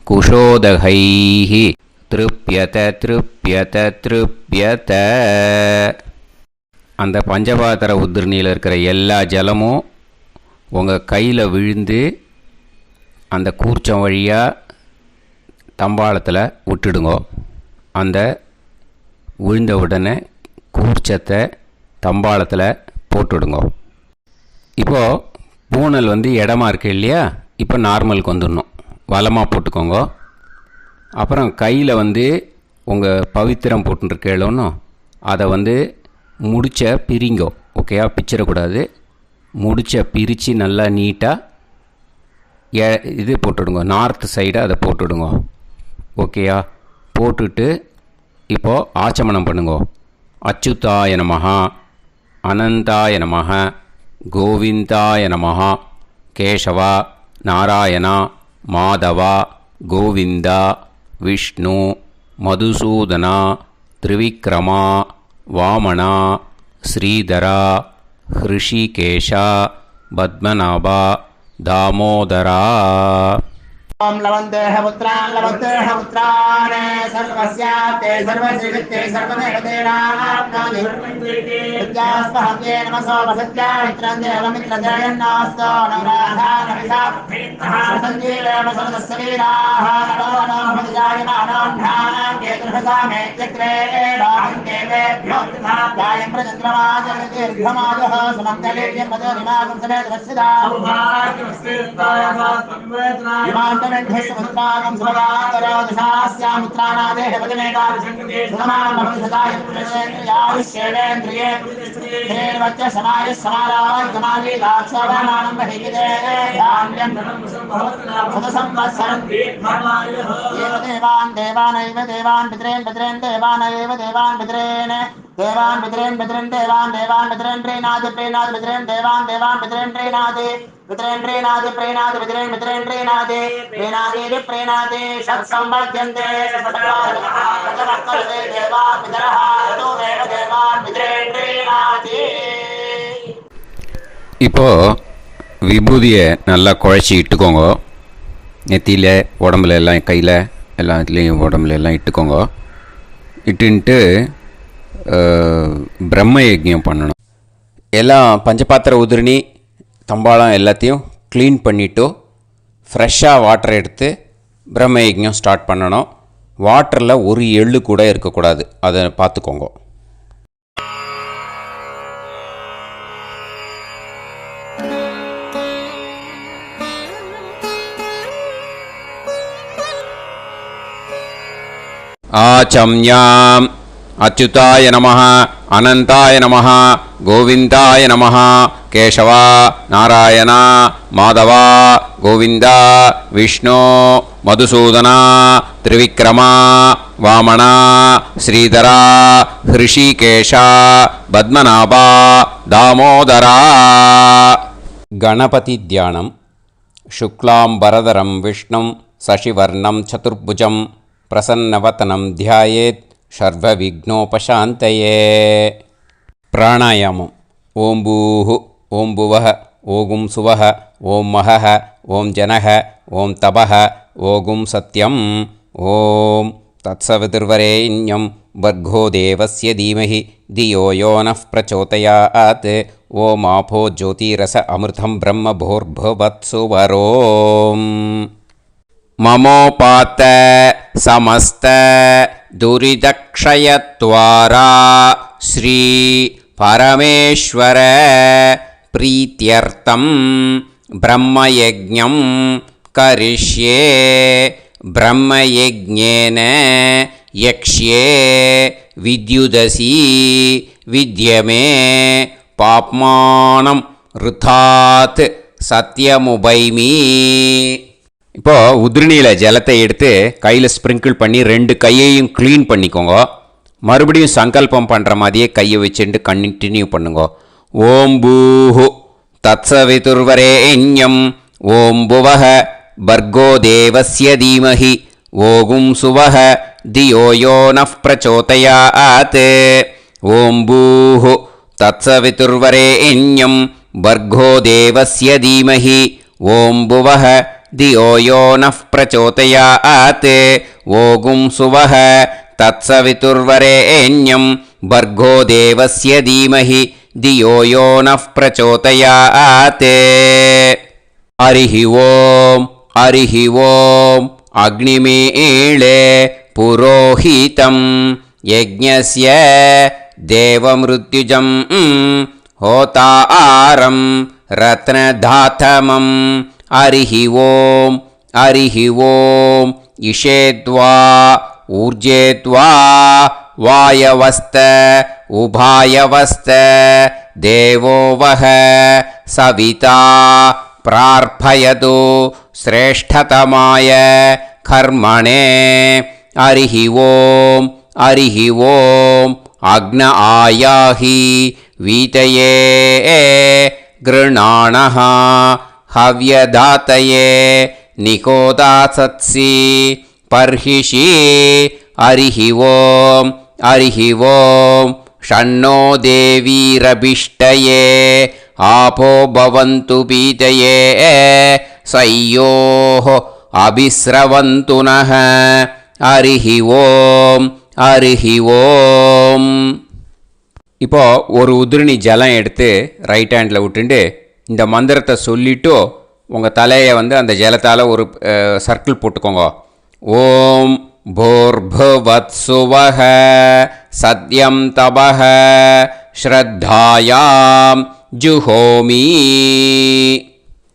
குஷோதகைஹி திருப்யத திருப்யத திருப்யத. அந்த பஞ்சபாத்திர உதிரணியில் இருக்கிற எல்லா ஜலமும் உங்கள் கையில் விழுந்து அந்த கூர்ச்சம் வழியாக தம்பாளத்தில் விட்டுடுங்கோ. அந்த விழுந்த உடனே கூர்ச்சத்தை தம்பாளத்தில் போட்டுவிடுங்கோ. இப்போது பூனல் இடமா இருக்கு இல்லையா? இப்போ நார்மலுக்கு வந்துடணும். வலமாக போட்டுக்கோங்க. அப்புறம் கையில் உங்கள் பவித்திரம் போட்டுருக்கேளோன்னு அதை முடிச்ச பிரிங்கோ. ஓகேயா? பிச்சிடக்கூடாது. முடிச்ச பிரித்து நல்லா நீட்டாக இது போட்டுவிடுங்க. நார்த் சைடு அதை போட்டுவிடுங்க. ஓகேயா? போட்டுட்டு இப்போது ஆச்சமனம் பண்ணுங்கோ. அச்சுதாய நமஹ, அனந்தாய நமஹ, கோவிந்தாய நமஹ, கேசவா, நாராயணா, மாதவா, கோவிந்தா, விஷ்ணு, மதுசூதனா, திரிவிக்ரமா, வாமனா, ஸ்ரீதரா, ஹிருஷிகேஷா, பத்மநாபா, தாமோதரா. ओम लवन्तेह पुत्रान् सर्वस्याते सर्वश्रीते सर्वदेवतेनाप्नोति विद्यास्पहव्ये नमसो वसत्या मित्रं देवमित्रजयन्नास्तो नवराधानविषाः सञ्जीवेम सर्वस्वीराः नमो नमः जायमानोऽन्धानां केतुर्भसामे चक्रे देवेभ्यो जायं प्रचन्द्रमाजगदीर्घमाजः सुमङ्गलेर्यं मदोनिमागं समेत वत्सदा समुद्रागं सुभगाकरोदशास्यामुत्रानादेह वदनेकाभिषङ्कृते सुधमानमभिषदाय पुरुषेन्द्रियाविश्येवेन्द्रिये धेर्वच्च समायः समाराय समाली दाक्षाभामानं बहिविदे धान्यं सदसंवत्सरं देवान् देवानैव देवान् पितॄन् पितॄन् देवानैव देवान् पितॄन् देवान् पितॄन् पितॄन् देवान् देवान् पितॄन् प्रीणाति प्रीणाति पितॄन् देवान् देवान् पितॄन् प्रीणाति पितॄन् प्रीणाति प्रीणाति पितॄन् पितॄन् प्रीणाति प्रीणाति प्रीणाति षट्संवर्ध्यन्ते सत्कार्यः देवा पितरः ऋतुमेव देवान् पितॄन् प्रीणाति. இப்போ விபூதியை நல்லா குழச்சி இட்டுக்கோங்க. நெத்தியில், உடம்புல எல்லாம், கையில் எல்லாத்துலேயும் உடம்புல எல்லாம் இட்டுக்கோங்க. இட்டுன்ட்டு பிரம்ம யஜ்ஞம் பண்ணணும். எல்லாம் பஞ்சபாத்திர உதிரணி தம்பாளம் எல்லாத்தையும் க்ளீன் பண்ணிவிட்டு ஃப்ரெஷ்ஷாக வாட்டர் எடுத்து பிரம்ம யஜ்ஞம் ஸ்டார்ட் பண்ணணும். வாட்டரில் ஒரு எள்ளு கூட இருக்கக்கூடாது. அதை பார்த்துக்கோங்க. ஆச்சம்யாம் அச்சுதாய நமஹ, அனந்தாய நமஹ, கோவிந்தாய நமஹ, கேசவா, நாராயணா, மாதவா, கோவிந்தா, விஷ்ணு, மதுசூதனா, திரிவிக்ரமா, வாமனா, ஸ்ரீதரா, ஹிருஷிகேஷா, பத்மநாபா, தாமோதரா. கணபதி தியானம். சுக்லாம்பரதரம் விஷ்ணும் சசிவர்ணம் சதுர்புஜம் பிரசன்னவதனம் தியாயேத் சர்வவிக்னோபசாந்தயே. பிராணாயாமம். ஓம் பூஹு, ஓம் புவஹ, ஓகும் சுவஹ, ஓம் மஹஹ, ஓம் ஜனஹ, ஓம் தபஹ, ஓகும் சத்யம், ஓம் தத்சவிதுர்வரேண்யம் வர்கோ தேவஸ்ய தீமஹி தியோ யோ நः பிரச்சோதயாத். ஓம் ஆபோ ஜோதிரஸ அமிர்தம் பிரம்ம பூர்புவத்சு வரோம். மமோபாத்த சமஸ்த துரிதக்ஷயத்வாரா ஸ்ரீ பரமேஸ்வர பிரீத்யர்த்தம் பிரம்மயஜ்ஞம் கரிஷ்யே பிரம்மயஜ்ஞேன யக்ஷ்யே வித்யுதசி வித்யமே பாப்மானம் ருதாத் சத்யமுபைமி. இப்போது உதிரணியில் ஜலத்தை எடுத்து கையில் ஸ்ப்ரிங்கிள் பண்ணி 2 கையையும் க்ளீன் பண்ணிக்கோங்க. மறுபடியும் சங்கல்பம் பண்ணுற மாதிரியே கையை வச்சுட்டு கண்டினியூ பண்ணுங்க. ஓம் பூஹு தத்சவிதுர்வரேண்யம் ஓம் புவஹ பர்கோ தேவஸ்ய தீமஹி ஓகும் சுவஹ தியோ யோ நஃப் பிரச்சோதயாத். ஓம் பூஹு தத்சவிதுர்வரேண்யம் பர்கோ தேவஸ்ய தீமஹி ஓம் புவஹ தியோ யோ நஃப் பிரச்சோதயாத். ஓகும் சுவஹ தத்சவிதுர்வரேண்யம் பர்கோ தேவஸ்ய தீமஹி தியோ யோ நஃப் பிரச்சோதயாத். ஹரிஹி ஓம் ஹரிஹி ஓம் அக்னிமீளே புரோஹிதம் யஜ்ஞஸ்ய தேவமிருத்யுஜம் ஹோதாரம் ரத்னதாத்தமம். ஹரிஹி ஓம் ஹரிஹி ஓம் இஷேத்வா ஊர்ஜேத்வா வாயவஸ்த உபாயவஸ்த தேவோ வஹ சவிதா பிரார்ப்பயது ஸ்ரேஷ்டதமாய கர்மணே. ஹரிஹி ஓம் ஹரிஹி ஓம் அக்ன ஆயாஹி வீதயே கிருணாணஹ ஹவ்யதாத்தயே நிகோதாசத்சி பர்ஹிஷி. ஹரிஹி ஓம் ஹரிஹி ஓம் ஷண்ணோ தேவீரபிஷ்டயே ஆபோ பவந்து பீதயே சய்யோஹ அபிஸ்ரவந்து நஹ. ஹரிஹி ஓம் ஹரிஹி ஓம். இப்போது ஒரு உதிரணி ஜலம் எடுத்து ரைட் ஹேண்டில் விட்டுண்டு இந்த மந்திரத்தை சொல்லிவிட்டு உங்கள் தலையை அந்த ஜலத்தால் ஒரு சர்க்கிள் போட்டுக்கோங்க. ஓம் பூர்புவத்சுவஹ சத்யம் தபஹ ஸ்ரத்தாயாம் ஜுஹோமி.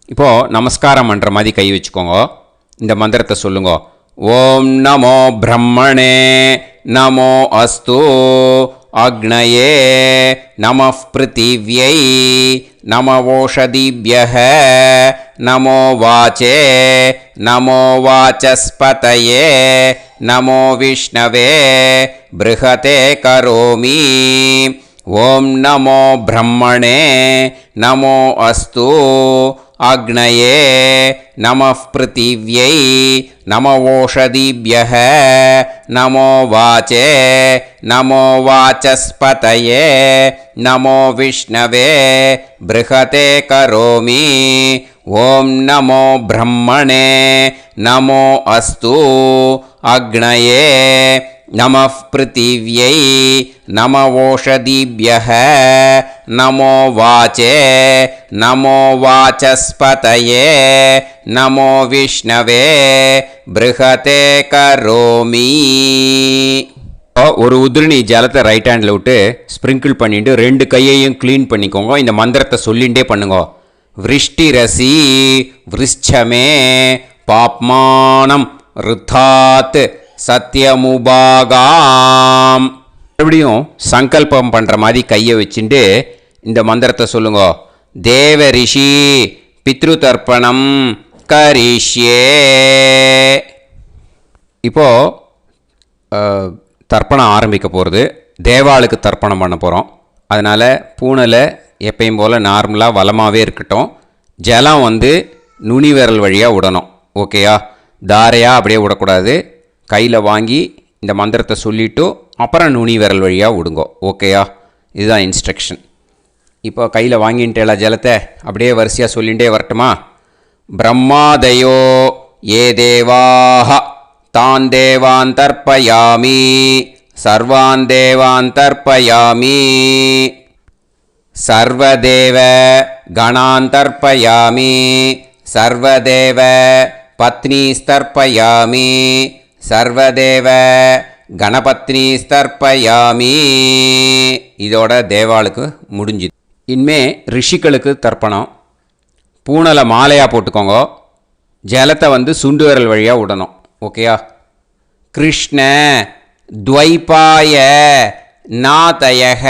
இப்போது நமஸ்காரம் பண்ணுற மாதிரி கை வச்சுக்கோங்க. இந்த மந்திரத்தை சொல்லுங்க. ஓம் நமோ பிரம்மணே நமோ அஸ்து அக்னயே நமः பிருத்திவ்யை நமவோஷதிभ्यः நமோ வாச்சே நமோ வாசஸ்பதயே நமோ விஷ்ணவே ப்ருஹதே கரோமி. ஓம் நமோ பிரம்மணே நமோ அஸ்து அக்னயே நமः பிருத்திவ்யை நமவோஷதிभ्यः நமோ வாச்சே நமோ வாசஸ்பதயே நமோ விஷ்ணவே ப்ருஹதே கரோமி. ஓம் நமோ பிரம்மணே நமோ அஸ்து அக்னயே நமः பிருத்திவ்யை நமவோஷதிभ्यः நமோ வாச்சே நமோ வாசஸ்பதயே நமோ விஷ்ணவே ப்ருஹதே கரோமி. ஒரு உதிரணி ஜலத்தை ரைட் ஹேண்டில் விட்டு ஸ்ப்ரிங்கிள் பண்ணிட்டு 2 கையையும் க்ளீன் பண்ணிக்கோங்க. இந்த மந்திரத்தை சொல்லிகிட்டே பண்ணுங்க. விருஷ்டிரசி விருஷ்சமே பாப்மானம் ருத்தாத் சத்யமுபாகாம். மறுபடியும் சங்கல்பம் பண்ணுற மாதிரி கையை வச்சுட்டு இந்த மந்திரத்தை சொல்லுங்க. தேவ ரிஷி பித்ரு தர்ப்பணம் கரிஷ்யே. இப்போது தர்ப்பணம் ஆரம்பிக்க போகிறது. தேவாளுக்கு தர்ப்பணம் பண்ண போகிறோம். அதனால் பூனலை எப்பயும் போல் நார்மலாக வளமாகவே இருக்கட்டும். ஜலம் நுனி விரல் வழியாக விடணும். ஓகேயா? தாரையாக அப்படியே விடக்கூடாது. கையில் வாங்கி இந்த மந்திரத்தை சொல்லிவிட்டு அப்புறம் நுனி விரல் வழியாக விடுங்கோ. ஓகேயா? இதுதான் இன்ஸ்ட்ரக்ஷன். இப்போ கையில் வாங்கின்ட்டேல ஜலத்தை அப்படியே வரிசையாக சொல்லிகிட்டே வரட்டுமா? பிரம்மாதயோ ஏ தேவாஹ தான் தேவான் தர்ப்பயாமி சர்வான் தேவான் தர்ப்பயாமி சர்வதேவ கணான் தர்ப்பயாமி சர்வதேவ பத்னீஸ்தர்ப்பயாமி சர்வதேவ கணபத்னீஸ்தர்ப்பயாமி. இதோட தேவாளுக்கு முடிஞ்சுது. இனிமே ரிஷிகளுக்கு தர்ப்பணம். பூனலை மாலையாக போட்டுக்கோங்க. ஜலத்தை சுண்டு விரல் வழியாக விடணும். ஓகேயா? கிருஷ்ண துவைபாய நாதயக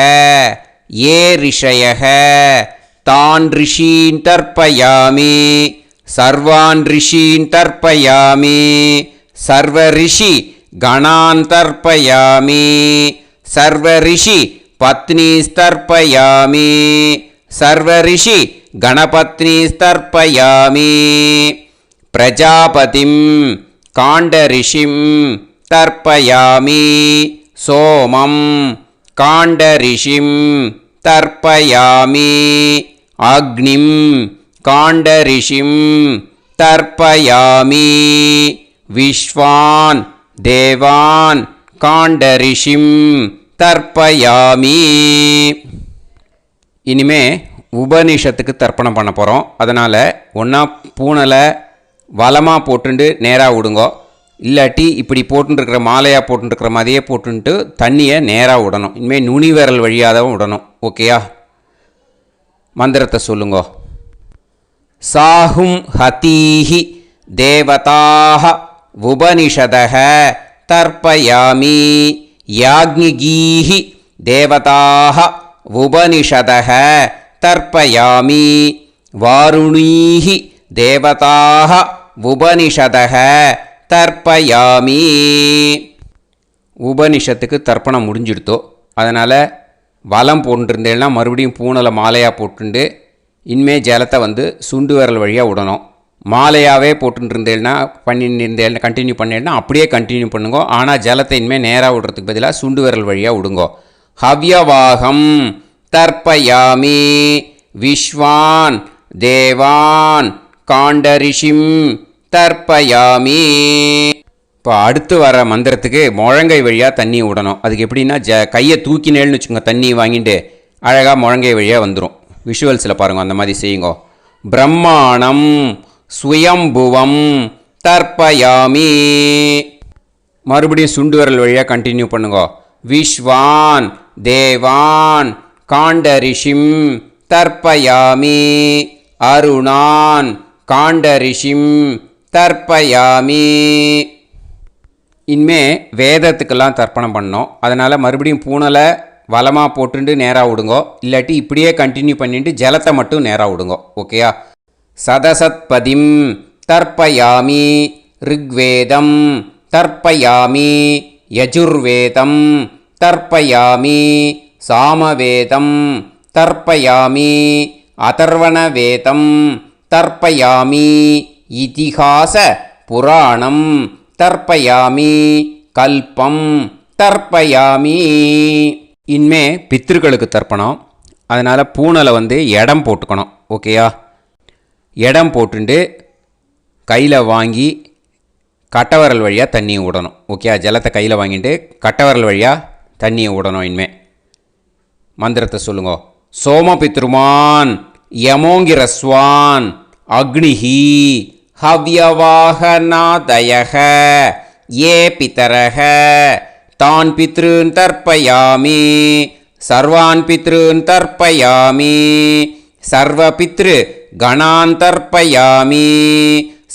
ஏ ரிஷயக தான் ரிஷீன் தர்ப்பயாமி சர்வான் ரிஷீன் தர்ப்பயாமி சர்வ ரிஷி கணான் தர்ப்பயாமி சர்வ ரிஷி பத்னீஸ்தர்ப்பயாமி சர்வ ரிஷி கணபத்னீஸ்தர்ப்பயாமி பிரஜாபதிம் காண்டரிஷிம் தர்ப்பயாமி சோமம் காண்டரிஷிம் தர்ப்பயாமி அக்னிம் காண்டரிஷிம் தர்ப்பயாமி விஸ்வான் தேவான் காண்டரிஷிம் தர்ப்பயாமி. இனிமே உபனிஷத்துக்கு தர்ப்பணம் பண்ண போகிறோம். அதனால் ஒன்றா பூனலை வலமாக போட்டுண்டு நேராக விடுங்கோ, இல்லாட்டி இப்படி போட்டுருக்கிற மாலையாக போட்டுருக்கிற மாதிரியே போட்டுன்ட்டு தண்ணியை நேராக விடணும். இனிமேல் நுனி விரல் வழியாக தான் விடணும். ஓகேயா? மந்திரத்தை சொல்லுங்கோ. சாஹும் ஹதீஹி தேவதாக உபனிஷதக தர்ப்பயாமி யாக்ஞிகீஹி தேவதாக உபனிஷதக தர்ப்பயாமி வாருணீஹி தேவதாக உபனிஷதக தர்ப்பயாமி. உபனிஷத்துக்கு தர்ப்பணம் முடிஞ்சிடுத்தோ, அதனால் வலம் போட்டுருந்தேன்னா மறுபடியும் பூனலை மாலையாக போட்டுண்டு இனிமே ஜலத்தை சுண்டு விரல் வழியாக விடணும். மாலையாகவே போட்டுருந்தேன்னா பண்ணியிருந்தேன்னா கண்டினியூ பண்ணேன்னா அப்படியே கண்டினியூ பண்ணுங்க. ஆனால் ஜலத்தை இனிமேல் நேராக விடுறதுக்கு பதிலாக சுண்டு விரல் வழியாக விடுங்கோ. ஹவ்யவாகம் தர்ப்பயாமி விஸ்வான் தேவான் காண்டரிஷிம் தர்ப்பயாமி. இப்போ அடுத்து வர மந்திரத்துக்கு முழங்கை வழியாக தண்ணி விடணும். அதுக்கு எப்படின்னா கையை தூக்கினேன்னு வச்சுக்கோங்க, தண்ணி வாங்கிட்டு அழகாக முழங்கை வழியாக வந்துடும். விஷுவல்ஸில் பாருங்கள், அந்த மாதிரி செய்யுங்கோ. பிரம்மாணம் சுயம்புவம் தர்ப்பயாமி. மறுபடியும் சுண்டு விரல் வழியாக கண்டினியூ பண்ணுங்கோ. விஸ்வான் தேவான் காண்டரிஷிம் தர்ப்பயாமி அருணான் காண்டரிஷிம் தர்ப்பயாமி. இனிமே வேதத்துக்கெல்லாம் தர்ப்பணம் பண்ணோம். அதனால் மறுபடியும் பூனலை வலமாக போட்டுண்டு நேராக விடுங்கோ, இல்லாட்டி இப்படியே கண்டினியூ பண்ணிட்டு ஜலத்தை மட்டும் நேராக விடுங்கோ. ஓகேயா? சதசத்பதிம் தர்ப்பயாமி ரிக்வேதம் தர்ப்பயாமி யஜுர்வேதம் தர்ப்பயாமி சாமவேதம் தர்ப்பயாமி அதர்வணவேதம் தர்ப்பயாமி இதிஹாச புராணம் தர்ப்பயாமி கல்பம் தர்ப்பயாமி. இனிமே பித்ருக்களுக்கு தர்ப்பணம். அதனால் பூனலை இடம் போட்டுக்கணும். ஓகேயா? இடம் போட்டுண்டு கையில் வாங்கி கட்டவரல் வழியாக தண்ணியை விடணும். ஓகே? ஜலத்தை கையில் வாங்கிட்டு கட்டவரல் வழியாக தண்ணியை விடணும். இனிமே மந்திரத்தை சொல்லுங்க. சோமபித்ருமான் யமோங்கிரஸ்வான் அக்னிஹி ஹவ்யவாகநாதயக ஏ பிதரக தான் பித்ருன் தர்ப்பயாமி சர்வான் பித்ருன் தர்ப்பயாமி சர்வபித்ரு கணான் தர்ப்பயாமி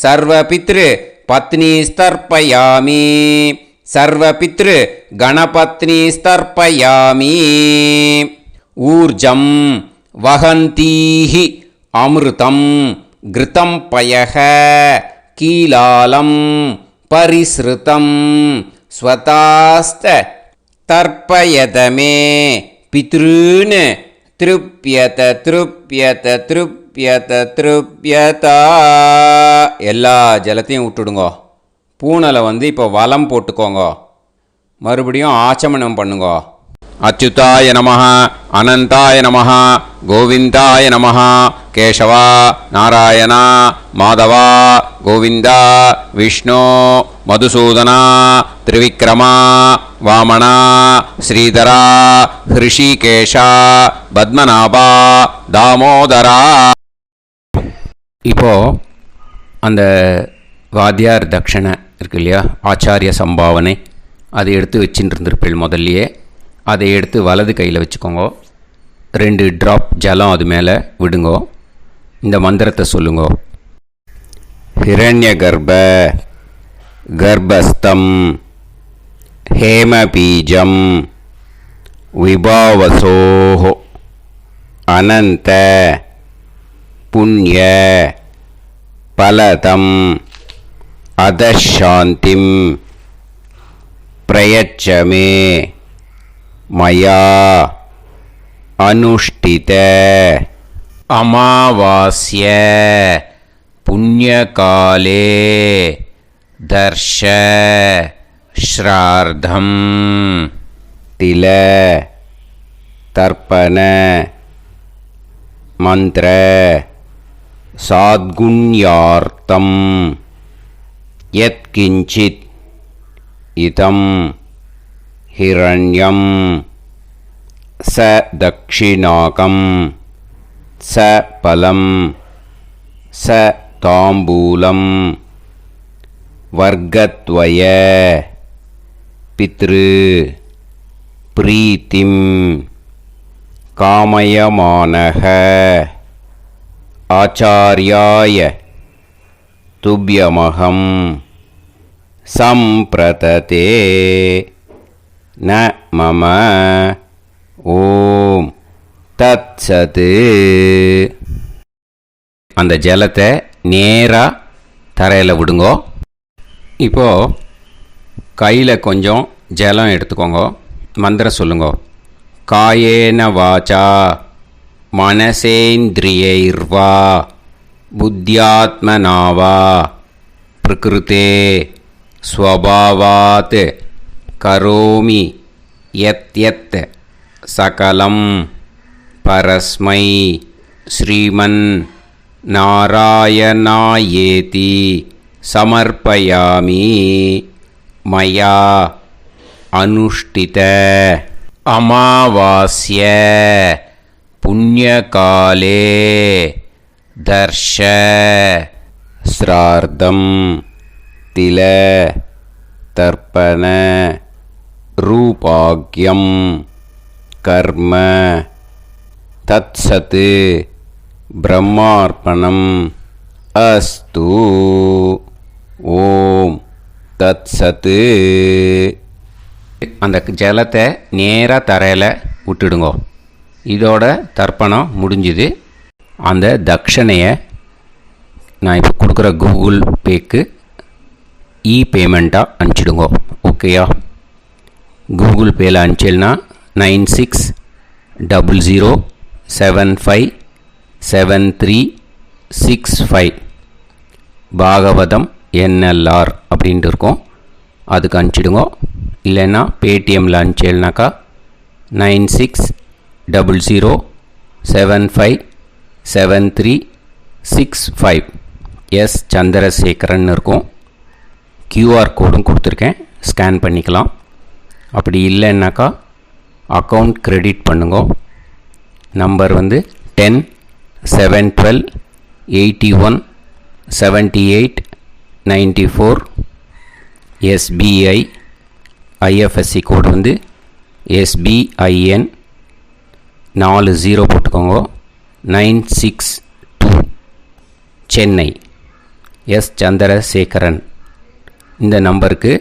சர்வபித்ரு பத்னீஸ்தர்ப்பயாமி சர்வபித்ரு கணபத்னீஸ்தர்ப்பயாமி. ஊர்ஜம் வஹந்தீஹி அமிர்தம் கிருதம் பயக கீலாலம் பரிஸ்ருதம் ஸ்வதாஸ்த தர்ப்பயதமே பித்ருன் திருப்யத திருப்யத திருப்யத திருப்யதா. எல்லா ஜலத்தையும் விட்டுடுங்கோ. பூனலை இப்போ வலம் போட்டுக்கோங்க. மறுபடியும் ஆச்சமனம் பண்ணுங்கோ. அச்சுதாய நமஹ அனந்தாய நமஹ கோவிந்தாய நமஹ கேசவா நாராயணா மாதவா கோவிந்தா விஷ்ணு மதுசூதனா திரிவிக்ரமா வாமனா ஸ்ரீதரா ஹிருஷிகேஷா பத்மநாபா தாமோதரா. இப்போது அந்த வாத்தியார் தட்சணை இருக்கு இல்லையா, ஆச்சாரிய சம்பாவனை, அதை எடுத்து வச்சுட்டு இருந்திருப்பேள் முதல்லையே. அதை எடுத்து வலது கையில் வச்சுக்கோங்க. 2 ட்ராப் ஜலம் அது மேலே விடுங்கோ. இந்த மந்திரத்தை சொல்லுங்கோ. ஹிரண்ய கர்ப்ப கர்ப்பஸ்தம் ஹேமபீஜம் விபாவசோः அனந்த புண்ணிய பலதம் அதசாந்திம் பிரயச்ச மே மயா அனுஷ்டித அமாவாஸ்ய புண்ணியகாலே தர்ஷ ஸ்ரார்த்தம் தில தர்ப்பண மந்திர சாத்குண்யார்த்தம் யத்கிஞ்சித் இதம் ஹிரண்யம் ச தக்ஷிணாகம் ச பலம் ச தாம்பூலம் வர்க்கத்வய பித்ரு பிரீத்திம் காமயமானஹ ஆச்சார்யாய துப்யமகம் சம்பிரததே ந மம ஓம் தத்சத். அந்த ஜலத்தை நேராக தரையில் விடுங்கோ. இப்போது கையில் கொஞ்சம் ஜலம் எடுத்துக்கோங்க. மந்திரம் சொல்லுங்க. காயேன வாச்சா மனசேந்திரியைர்வா புத்தியாத்மனாவா பிரகிருதே ஸ்வபாவாத் கரோமி யத் யத் சகலம் பரஸ்மை ஸ்ரீமன் நாராயணாயேதி சமர்ப்பயாமி மயா அனுஷ்டித அமாவாஸ்ய புண்ணியகாலே தர்ஷ ஸ்ரார்த்தம் தில தர்ப்பண ரூபாக்யம் கர்ம தத்சத் பிரம்மார்ப்பணம் அஸ்து. ஓம் தத்சத். அந்த ஜலத்தை நேராக தரையில் விட்டுடுங்கோ. இதோட தர்ப்பணம் முடிஞ்சுது. அந்த தட்சணையை நான் இப்போ கொடுக்குற கூகுள் பேக்கு பேமெண்ட்டாக அனுப்பிச்சிடுங்கோ. ஓகேயா? கூகுள் பேயில் அனுப்பிச்சில்னா 9600757365 பாகவதம் NLR அப்படின்ட்டு இருக்கோம். அதுக்கு அனுப்பிச்சிடுங்க. இல்லைன்னா பேடிஎம்மில் அனுப்பிச்சேல்னாக்கா 9600757365 எஸ் சந்திரசேகரன் இருக்கும். QR கோடும் கொடுத்துருக்கேன், ஸ்கேன் பண்ணிக்கலாம். அப்படி இல்லைன்னாக்கா அக்கௌண்ட் கிரெடிட் பண்ணுங்க. நம்பர் வந்து 10-7-12-81-78-94. SBI IFSC கோடு வந்து SBIN 40 போட்டுக்கோங்க. 962 சென்னை. எஸ் சந்திரசேகரன். இந்த நம்பருக்கு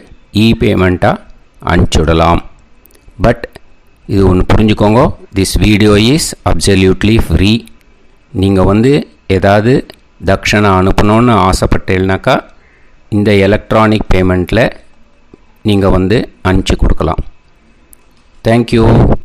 பேமெண்ட்டாக அனுப்பிச்சுடலாம். பட் இது ஒன்று புரிஞ்சுக்கோங்க, this video is absolutely free. நீங்கள் வந்து ஏதாவது தட்சணை அனுப்பணுன்னு ஆசைப்பட்டேன்னாக்கா இந்த எலக்ட்ரானிக் பேமெண்ட்டில் நீங்கள் வந்து அனுப்பிச்சி கொடுக்கலாம். தேங்க்யூ.